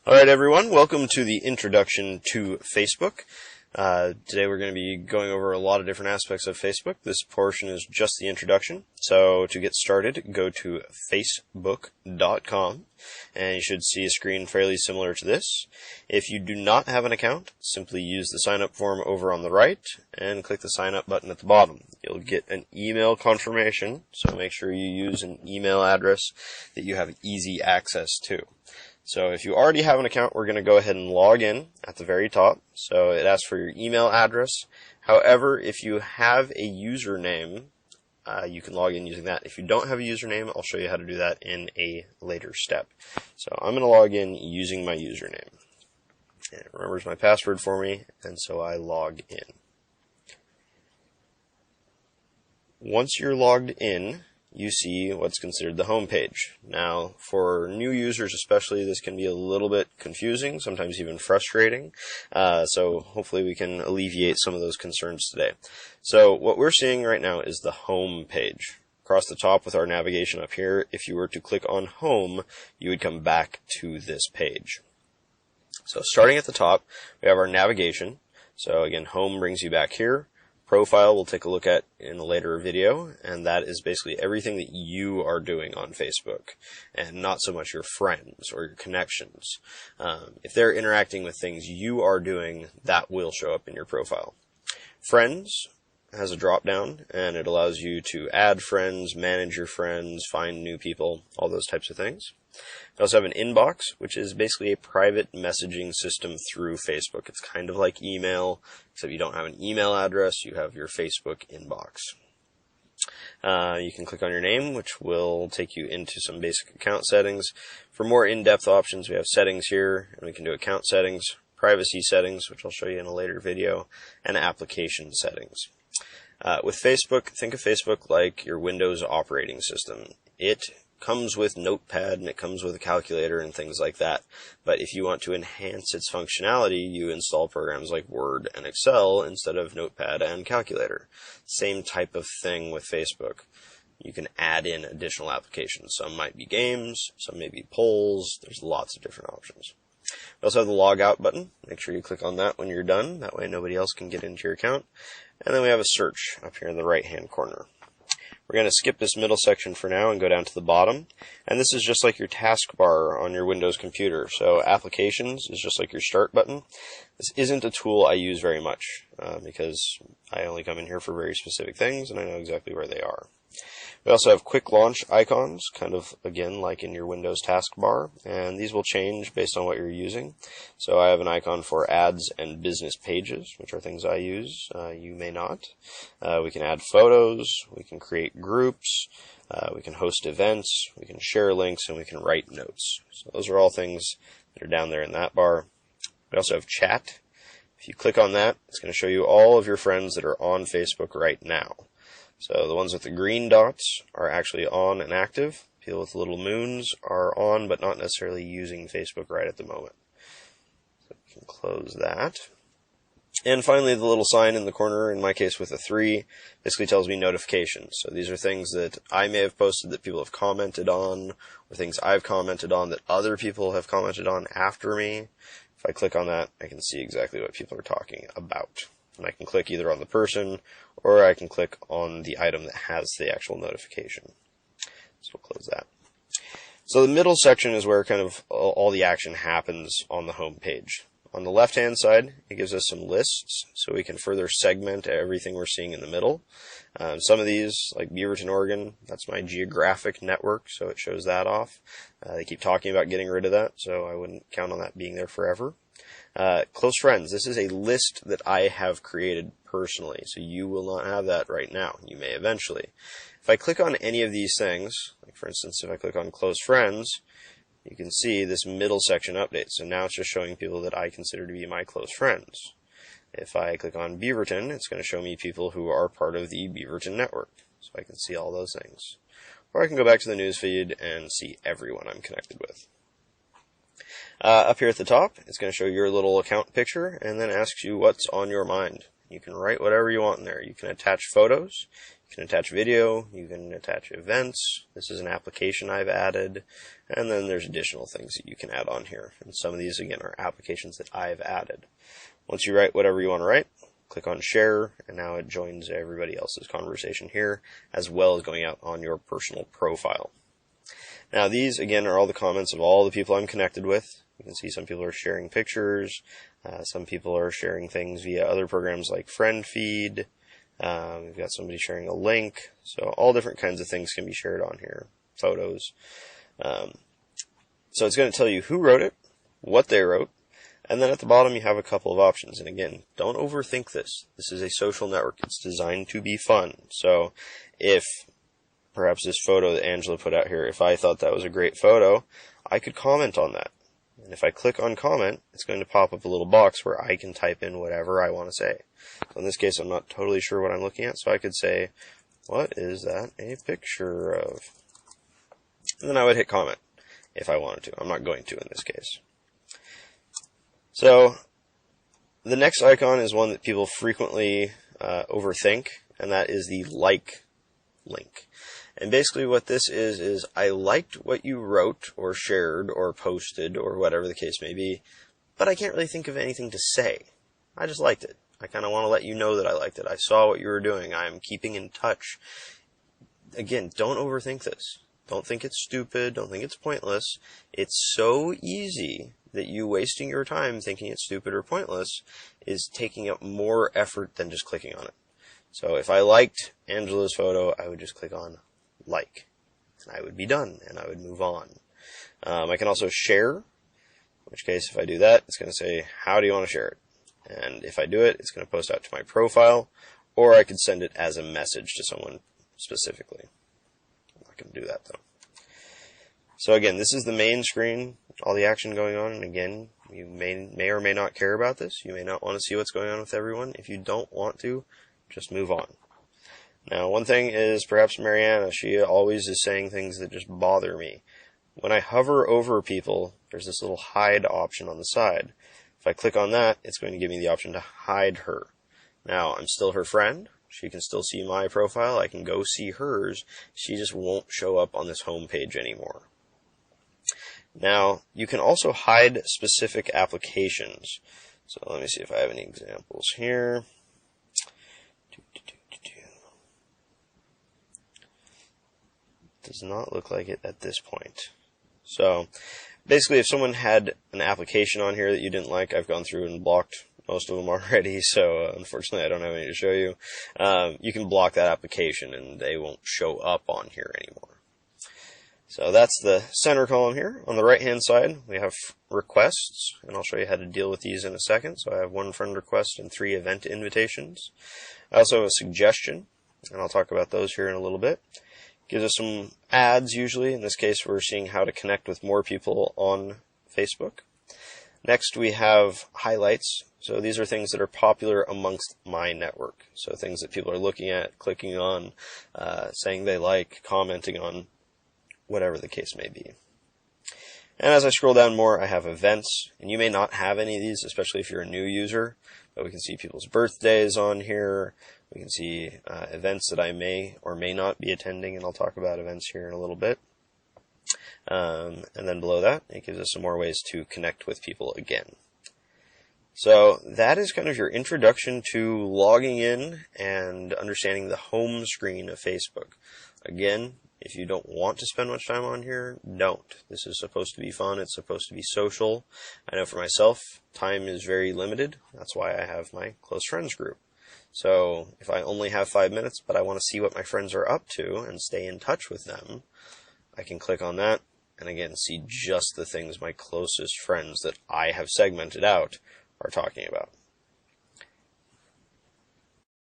Alright everyone, welcome to the introduction to Facebook. Today we're going to be going over a lot of different aspects of Facebook. This portion is just the introduction. So to get started, go to facebook.com and you should see a screen fairly similar to this. If you do not have an account, simply use the sign up form over on the right and click the sign up button at the bottom. You'll get an email confirmation, so make sure you use an email address that you have easy access to. So if you already have an account, we're going to go ahead and log in at the very top. So it asks for your email address. However, if you have a username, you can log in using that. If you don't have a username, I'll show you how to do that in a later step. So I'm going to log in using my username. And it remembers my password for me, and so I log in. Once you're logged in, you see what's considered the home page. Now, for new users especially, this can be a little bit confusing, sometimes even frustrating. So hopefully we can alleviate some of those concerns today. So what we're seeing right now is the home page. Across the top with our navigation up here, if you were to click on home, you would come back to this page. So starting at the top, we have our navigation. So again, home brings you back here. Profile we'll take a look at in a later video, and that is basically everything that you are doing on Facebook, and not so much your friends or your connections. If they're interacting with things you are doing, that will show up in your profile. Friends has a drop down, and it allows you to add friends, manage your friends, find new people, all those types of things. We also have an inbox, which is basically a private messaging system through Facebook. It's kind of like email, except you don't have an email address, you have your Facebook inbox. You can click on your name, which will take you into some basic account settings. For more in-depth options, we have settings here, and we can do account settings, privacy settings, which I'll show you in a later video, and application settings. With Facebook, think of Facebook like your Windows operating system. It comes with Notepad and it comes with a calculator and things like that. But if you want to enhance its functionality, you install programs like Word and Excel instead of Notepad and calculator. Same type of thing with Facebook. You can add in additional applications. Some might be games, some may be polls. There's lots of different options. We also have the log out button. Make sure you click on that when you're done. That way nobody else can get into your account. And then we have a search up here in the right-hand corner. We're going to skip this middle section for now and go down to the bottom. And this is just like your taskbar on your Windows computer. So applications is just like your start button. This isn't a tool I use very much because I only come in here for very specific things and I know exactly where they are. We also have quick launch icons, kind of, again, like in your Windows taskbar, and these will change based on what you're using. So I have an icon for ads and business pages, which are things I use. You may not. We can add photos, we can create groups, we can host events, we can share links, and we can write notes. So those are all things that are down there in that bar. We also have chat. If you click on that, it's going to show you all of your friends that are on Facebook right now. So the ones with the green dots are actually on and active. People with little moons are on but not necessarily using Facebook right at the moment. So we can close that. And finally, the little sign in the corner, in my case with a 3, basically tells me notifications. So these are things that I may have posted that people have commented on, or things I've commented on that other people have commented on after me. If I click on that, I can see exactly what people are talking about. And I can click either on the person, or I can click on the item that has the actual notification. So we'll close that. So the middle section is where kind of all the action happens on the home page. On the left-hand side, it gives us some lists, so we can further segment everything we're seeing in the middle. Some of these, like Beaverton, Oregon, that's my geographic network, so it shows that off. They keep talking about getting rid of that, so I wouldn't count on that being there forever. Close friends. This is a list that I have created personally, so you will not have that right now. You may eventually. If I click on any of these things, like for instance, if I click on close friends, you can see this middle section updates. So now it's just showing people that I consider to be my close friends. If I click on Beaverton, it's going to show me people who are part of the Beaverton network. So I can see all those things. Or I can go back to the newsfeed and see everyone I'm connected with. Up here at the top, it's going to show your little account picture and then asks you what's on your mind. You can write whatever you want in there. You can attach photos, You can attach video, you can attach events. This is an application I've added, and then there's additional things that you can add on here. And some of these, again, are applications that I've added. Once you write whatever you want to write, click on share, and now it joins everybody else's conversation here, as well as going out on your personal profile. Now these, again, are all the comments of all the people I'm connected with. You can see some people are sharing pictures, some people are sharing things via other programs like FriendFeed. We've got somebody sharing a link, so all different kinds of things can be shared on here, photos. So it's going to tell you who wrote it, what they wrote, and then at the bottom you have a couple of options. And again, don't overthink this. This is a social network. It's designed to be fun. So if perhaps this photo that Angela put out here, if I thought that was a great photo, I could comment on that. And if I click on comment, it's going to pop up a little box where I can type in whatever I want to say. So in this case, I'm not totally sure what I'm looking at, so I could say, what is that a picture of? And then I would hit comment if I wanted to. I'm not going to in this case. So the next icon is one that people frequently overthink, and that is the like link. And basically what this is I liked what you wrote or shared or posted or whatever the case may be, but I can't really think of anything to say. I just liked it. I kind of want to let you know that I liked it. I saw what you were doing. I'm keeping in touch. Again, don't overthink this. Don't think it's stupid. Don't think it's pointless. It's so easy that you wasting your time thinking it's stupid or pointless is taking up more effort than just clicking on it. So if I liked Angela's photo, I would just click on like, and I would be done, and I would move on. I can also share, in which case if I do that, it's going to say, how do you want to share it? And if I do it, it's going to post out to my profile, or I could send it as a message to someone specifically. I'm not going to do that though. So again, this is the main screen, all the action going on, and again, you may or may not care about this. You may not want to see what's going on with everyone. If you don't want to, just move on. Now, one thing is perhaps Mariana, she always is saying things that just bother me. When I hover over people, there's this little hide option on the side. If I click on that, it's going to give me the option to hide her. Now, I'm still her friend. She can still see my profile. I can go see hers. She just won't show up on this home page anymore. Now, you can also hide specific applications. So let me see if I have any examples here. Does not look like it at this point. So basically, if someone had an application on here that you didn't like, I've gone through and blocked most of them already, so unfortunately I don't have any to show you. You can block that application and they won't show up on here anymore. So that's the center column here. On the right hand side, we have requests, and I'll show you how to deal with these in a second. So I have 1 friend request and 3 event invitations. I also have a suggestion, and I'll talk about those here in a little bit. Gives us some ads usually. In this case, we're seeing how to connect with more people on Facebook. Next, we have highlights. So these are things that are popular amongst my network. So things that people are looking at, clicking on, saying they like, commenting on, whatever the case may be. And as I scroll down more, I have events. And you may not have any of these, especially if you're a new user. But we can see people's birthdays on here. We can see events that I may or may not be attending, and I'll talk about events here in a little bit. And then below that, it gives us some more ways to connect with people again. So that is kind of your introduction to logging in and understanding the home screen of Facebook. Again, if you don't want to spend much time on here, don't. This is supposed to be fun. It's supposed to be social. I know for myself, time is very limited. That's why I have my close friends group. So if I only have 5 minutes, but I want to see what my friends are up to and stay in touch with them, I can click on that and again see just the things my closest friends that I have segmented out are talking about.